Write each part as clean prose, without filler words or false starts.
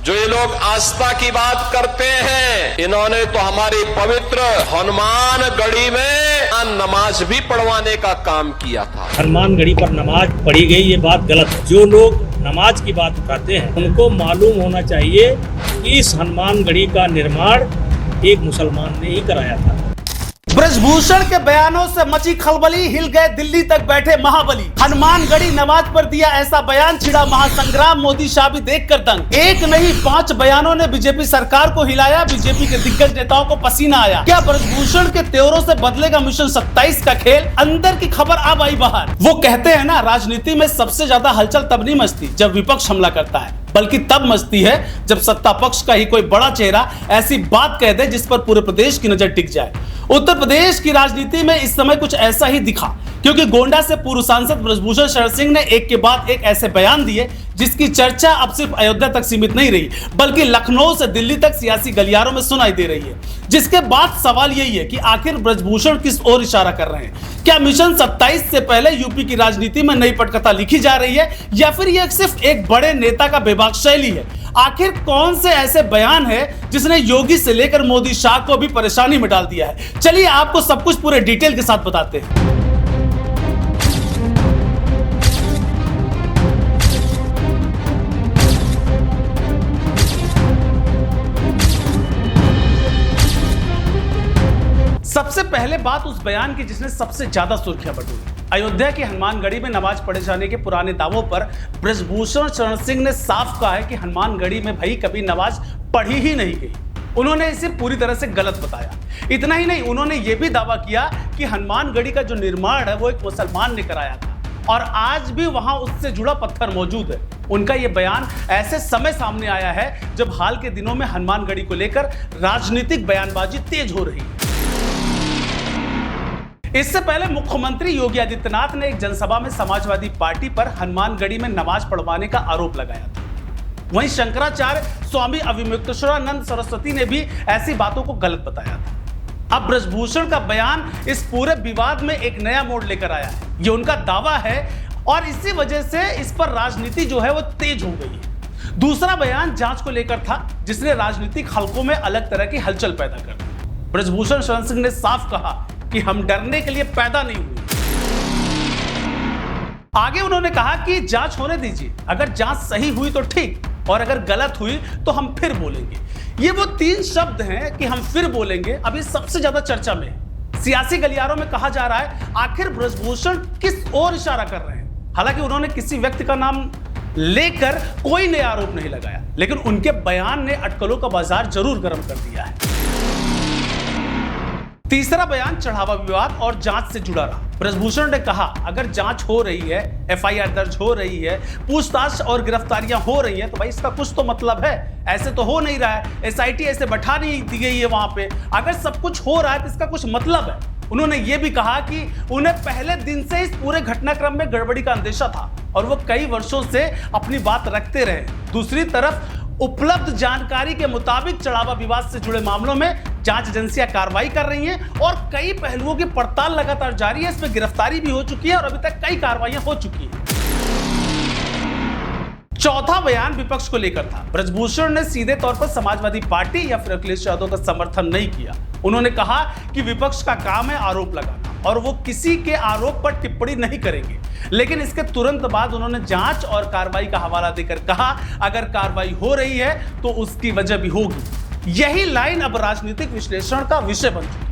जो ये लोग आस्था की बात करते हैं, इन्होंने तो हमारी पवित्र हनुमानगढ़ी में नमाज भी पढ़वाने का काम किया था। हनुमानगढ़ी पर नमाज पढ़ी गई, ये बात गलत है। जो लोग नमाज की बात उठाते हैं उनको मालूम होना चाहिए कि इस हनुमानगढ़ी का निर्माण एक मुसलमान ने ही कराया था। ब्रजभूषण के बयानों से मची खलबली, हिल गए दिल्ली तक बैठे महाबली। हनुमानगढ़ी नमाज पर दिया ऐसा बयान, छिड़ा महासंग्राम, मोदी शाह भी देखकर दंग। एक नहीं 5 बयानों ने बीजेपी सरकार को हिलाया, बीजेपी के दिग्गज नेताओं को पसीना आया। क्या ब्रजभूषण के त्योरों से बदलेगा मिशन 27 का खेल? अंदर की खबर अब आई बाहर। वो कहते हैं ना, राजनीति में सबसे ज्यादा हलचल तब नहीं मचती जब विपक्ष हमला करता है, बल्कि तब मचती है जब सत्ता पक्ष का ही कोई बड़ा चेहरा ऐसी बात कह दे जिस पर पूरे प्रदेश की नजर टिक जाए। उत्तर प्रदेश की राजनीति में इस समय कुछ ऐसा ही दिखा, क्योंकि गोंडा से पूर्व सांसद ब्रजभूषण शरण सिंह ने एक के बाद एक ऐसे बयान दिए जिसकी चर्चा अब सिर्फ अयोध्या तक सीमित नहीं रही, बल्कि लखनऊ से दिल्ली तक सियासी गलियारों में सुनाई दे रही है। जिसके बाद सवाल यही है कि आखिर ब्रजभूषण किस ओर इशारा कर रहे हैं? क्या मिशन 27 से पहले यूपी की राजनीति में नई पटकथा लिखी जा रही है, या फिर यह सिर्फ एक बड़े नेता का बेबाक शैली है? आखिर कौन से ऐसे बयान है जिसने योगी से लेकर मोदी शाह को भी परेशानी में डाल दिया है? चलिए आपको सब कुछ पूरे डिटेल के साथ बताते हैं। सबसे पहले बात उस बयान की जिसने सबसे ज्यादा सुर्खियां बटोरी। अयोध्या की हनुमानगढ़ी में नमाज पढ़े जाने के पुराने दावों पर ब्रजभूषण शरण सिंह ने साफ कहा है कि हनुमानगढ़ी में भाई कभी नमाज पढ़ी ही नहीं गई। उन्होंने इसे पूरी तरह से गलत बताया। इतना ही नहीं, उन्होंने यह भी दावा किया कि हनुमानगढ़ी का जो निर्माण है वो एक मुसलमान ने कराया था और आज भी वहां उससे जुड़ा पत्थर मौजूद है। उनका यह बयान ऐसे समय सामने आया है जब हाल के दिनों में हनुमानगढ़ी को लेकर राजनीतिक बयानबाजी तेज हो रही है। इससे पहले मुख्यमंत्री योगी आदित्यनाथ ने एक जनसभा में समाजवादी पार्टी पर हनुमानगढ़ी में नमाज पढ़वाने का आरोप लगाया था। वहीं शंकराचार्य स्वामी अविमुक्तेश्वरानंद सरस्वती ने भी ऐसी बातों को गलत बताया था। अब ब्रजभूषण का बयान इस पूरे विवाद में एक नया मोड़ लेकर आया है। ये उनका दावा है और इसी वजह से इस पर राजनीति जो है वो तेज हो गई है। दूसरा बयान जांच को लेकर था, जिसने राजनीतिक हलकों में अलग तरह की हलचल पैदा कर दी। ब्रजभूषण शरण सिंह ने साफ कहा कि हम डरने के लिए पैदा नहीं हुए। आगे उन्होंने कहा कि जांच होने दीजिए, अगर जांच सही हुई तो ठीक, और अगर गलत हुई तो हम फिर बोलेंगे। ये वो 3 शब्द हैं कि हम फिर बोलेंगे, अभी सबसे ज्यादा चर्चा में है। सियासी गलियारों में कहा जा रहा है आखिर ब्रजभूषण किस ओर इशारा कर रहे हैं। हालांकि उन्होंने किसी व्यक्ति का नाम लेकर कोई नया आरोप नहीं लगाया, लेकिन उनके बयान ने अटकलों का बाजार जरूर गर्म कर दिया है। तीसरा बयान चढ़ावा विवाद और जांच से जुड़ा रहा। ब्रजभूषण ने कहा अगर जांच हो रही है, एफआईआर दर्ज हो रही है, पूछताछ और गिरफ्तारियां हो रही हैं, तो भाई इसका कुछ तो मतलब है। ऐसे तो हो नहीं रहा है, एसआईटी ऐसे बैठा नहीं दी गई है वहां पे। अगर सब कुछ हो रहा है तो इसका कुछ मतलब है। उन्होंने ये भी कहा कि उन्हें पहले दिन से इस पूरे घटनाक्रम में गड़बड़ी का अंदेशा था और वो कई वर्षों से अपनी बात रखते रहे। दूसरी तरफ उपलब्ध जानकारी के मुताबिक चढ़ावा विवाद से जुड़े मामलों में जांच एजेंसियां कार्रवाई कर रही हैं और कई पहलुओं की पड़ताल लगातार जारी है। इसमें गिरफ्तारी भी हो चुकी है और अभी तक कई कार्रवाइयां हो चुकी हैं। चौथा बयान विपक्ष को लेकर था। ब्रजभूषण ने सीधे तौर पर समाजवादी पार्टी या फिर अखिलेश यादव का समर्थन नहीं किया। उन्होंने कहा कि विपक्ष का काम है आरोप लगाना और वो किसी के आरोप पर टिप्पणी नहीं करेंगे। लेकिन इसके तुरंत बाद उन्होंने जांच और कार्रवाई का हवाला देकर कहा अगर कार्रवाई हो रही है तो उसकी वजह भी होगी। यही लाइन अब राजनीतिक विश्लेषण का विषय बन चुकी है।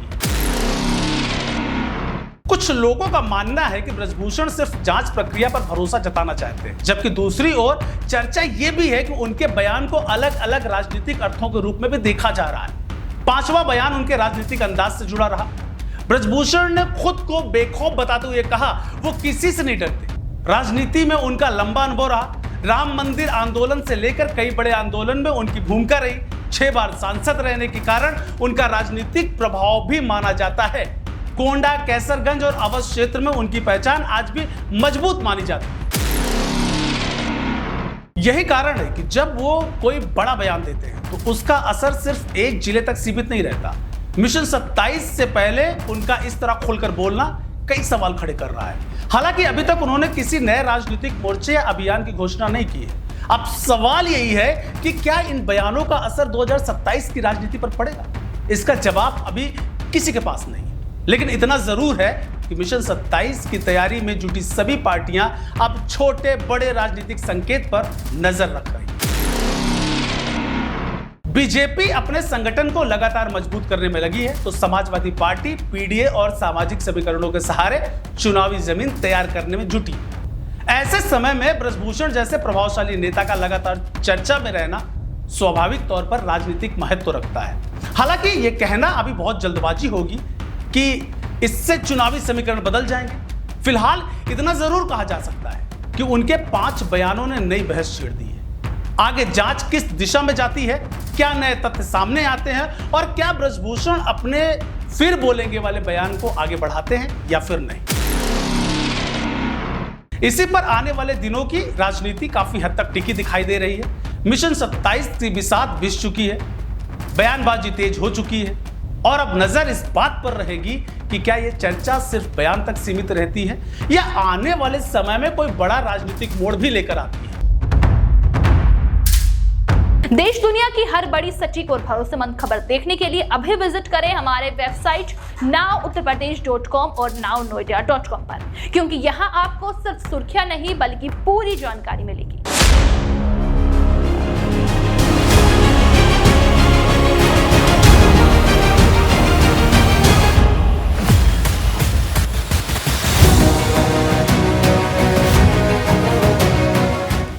कुछ लोगों का मानना है कि ब्रजभूषण सिर्फ जांच प्रक्रिया पर भरोसा जताना चाहते हैं, जबकि दूसरी ओर चर्चा यह भी है कि उनके बयान को अलग अलग राजनीतिक अर्थों के रूप में भी देखा जा रहा है। 5वां बयान उनके राजनीतिक अंदाज से जुड़ा रहा। ब्रजभूषण ने खुद को बेखौफ बताते हुए कहा वो किसी से नहीं डरते। राजनीति में उनका लंबा अनुभव रहा। राम मंदिर आंदोलन से लेकर कई बड़े आंदोलन में उनकी भूमिका रही। 6 बार सांसद रहने के कारण उनका राजनीतिक प्रभाव भी माना जाता है। गोंडा, कैसरगंज और अवध क्षेत्र में उनकी पहचान आज भी मजबूत मानी जाती है। यही कारण है कि जब वो कोई बड़ा बयान देते हैं तो उसका असर सिर्फ एक जिले तक सीमित नहीं रहता। मिशन 27 से पहले उनका इस तरह खुलकर बोलना कई सवाल खड़े कर रहा है। हालांकि अभी तक उन्होंने किसी नए राजनीतिक मोर्चे या अभियान की घोषणा नहीं की है। अब सवाल यही है कि क्या इन बयानों का असर 2027 की राजनीति पर पड़ेगा? इसका जवाब अभी किसी के पास नहीं, लेकिन इतना जरूर है कि मिशन 27 की तैयारी में जुटी सभी पार्टियां अब छोटे बड़े राजनीतिक संकेत पर नजर रख रही हैं। बीजेपी अपने संगठन को लगातार मजबूत करने में लगी है, तो समाजवादी पार्टी पीडीए और सामाजिक समीकरणों के सहारे चुनावी जमीन तैयार करने में जुटी है। ऐसे समय में ब्रजभूषण जैसे प्रभावशाली नेता का लगातार चर्चा में रहना स्वाभाविक तौर पर राजनीतिक महत्व रखता है। हालांकि यह कहना अभी बहुत जल्दबाजी होगी कि इससे चुनावी समीकरण बदल जाएंगे। फिलहाल इतना जरूर कहा जा सकता है कि उनके 5 बयानों ने नई बहस छेड़ दी है। आगे जांच किस दिशा में जाती है, क्या नए तथ्य सामने आते हैं और क्या ब्रजभूषण अपने फिर बोलेंगे वाले बयान को आगे बढ़ाते हैं या फिर नहीं। इसी पर आने वाले दिनों की राजनीति काफी हद तक टिकी दिखाई दे रही है। मिशन 27 की बिसात बीत चुकी है, बयानबाजी तेज हो चुकी है और अब नजर इस बात पर रहेगी कि क्या यह चर्चा सिर्फ बयान तक सीमित रहती है या आने वाले समय में कोई बड़ा राजनीतिक मोड़ भी लेकर आती है। देश दुनिया की हर बड़ी सटीक और भरोसेमंद खबर देखने के लिए अभी विजिट करें हमारे वेबसाइट nowuttarpradesh.com और nownoida.com पर, क्योंकि यहाँ आपको सिर्फ सुर्खियां नहीं बल्कि पूरी जानकारी मिलेगी।